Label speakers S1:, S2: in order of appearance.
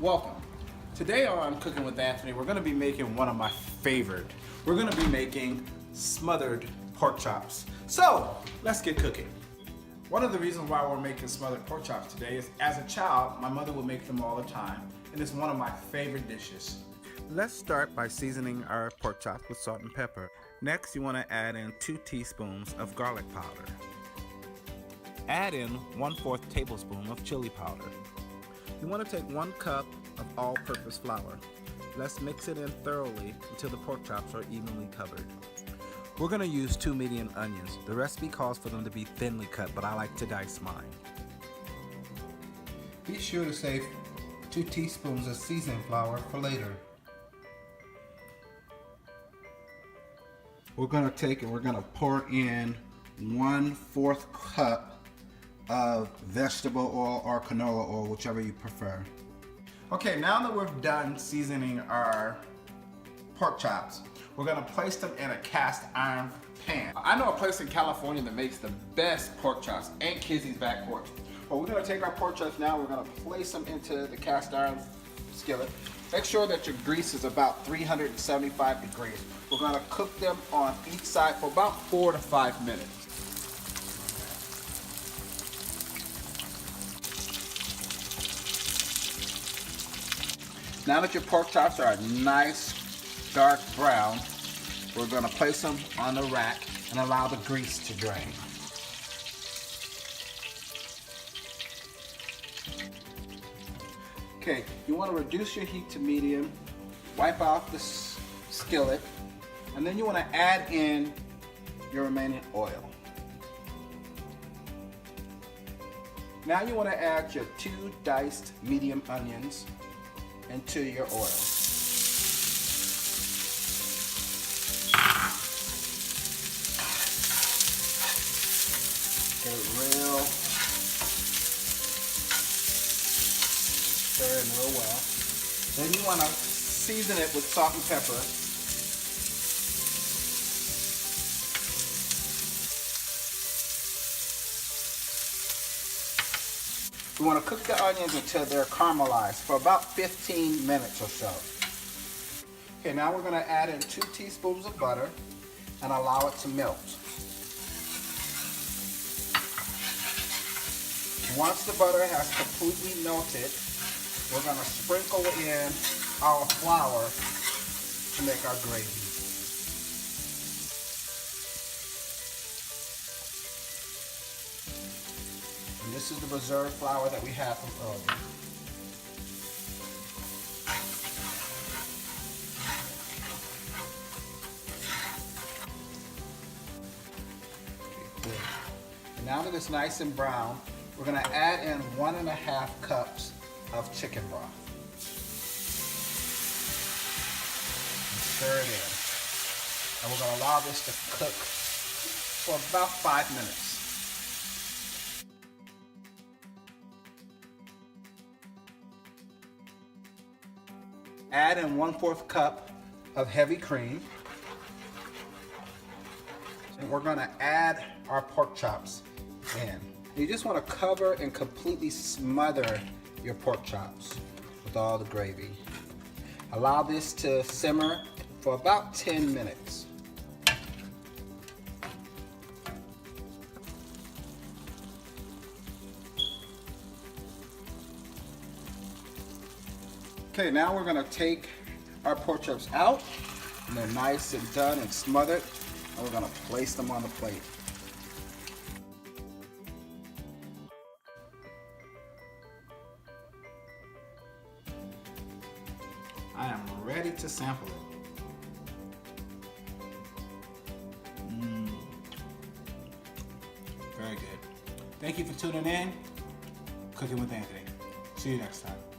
S1: Welcome. Today on Cooking with Anthony, we're going to be making one of my favorite. We're going to be making smothered pork chops. So, let's get cooking. One of the reasons why we're making smothered pork chops today is as a child, my mother would make them all the time, and it's one of my favorite dishes. Let's start by seasoning our pork chops with salt and pepper. Next, you want to add in 2 teaspoons of garlic powder. Add in 1/4 tablespoon of chili powder. You want to take 1 cup of all-purpose flour. Let's mix it in thoroughly until the pork chops are evenly covered. We're going to use 2 medium onions. The recipe calls for them to be thinly cut, but I like to dice mine. Be sure to save 2 teaspoons of seasoning flour for later. We're going to take and we're going to pour in 1/4 cup of vegetable oil or canola oil, whichever you prefer. Okay, now that we're done seasoning our pork chops, we're gonna place them in a cast iron pan. I know a place in California that makes the best pork chops, Aunt Kizzy's back porch. But we're gonna take our pork chops now, we're gonna place them into the cast iron skillet. Make sure that your grease is about 375 degrees. We're gonna cook them on each side for about 4 to 5 minutes. Now that your pork chops are a nice dark brown, we're going to place them on the rack and allow the grease to drain. Okay, you want to reduce your heat to medium, wipe off the skillet, and then you want to add in your remaining oil. Now you want to add your 2 diced medium onions into your oil. Get it real, stir it real well. Then you want to season it with salt and pepper. We want to cook the onions until they're caramelized for about 15 minutes or so. Okay, now we're going to add in 2 teaspoons of butter and allow it to melt. Once the butter has completely melted, we're going to sprinkle in our flour to make our gravy. And this is the reserved flour that we have from earlier. Okay, good. And now that it's nice and brown, we're going to add in 1.5 cups of chicken broth. And stir it in. And we're going to allow this to cook for about 5 minutes. Add in 1/4 cup of heavy cream. And we're going to add our pork chops in. You just want to cover and completely smother your pork chops with all the gravy. Allow this to simmer for about 10 minutes. Okay, now we're going to take our pork chops out, and they're nice and done and smothered, and we're going to place them on the plate. I am ready to sample it. Very good. Thank you for tuning in. Cooking with Anthony. See you next time.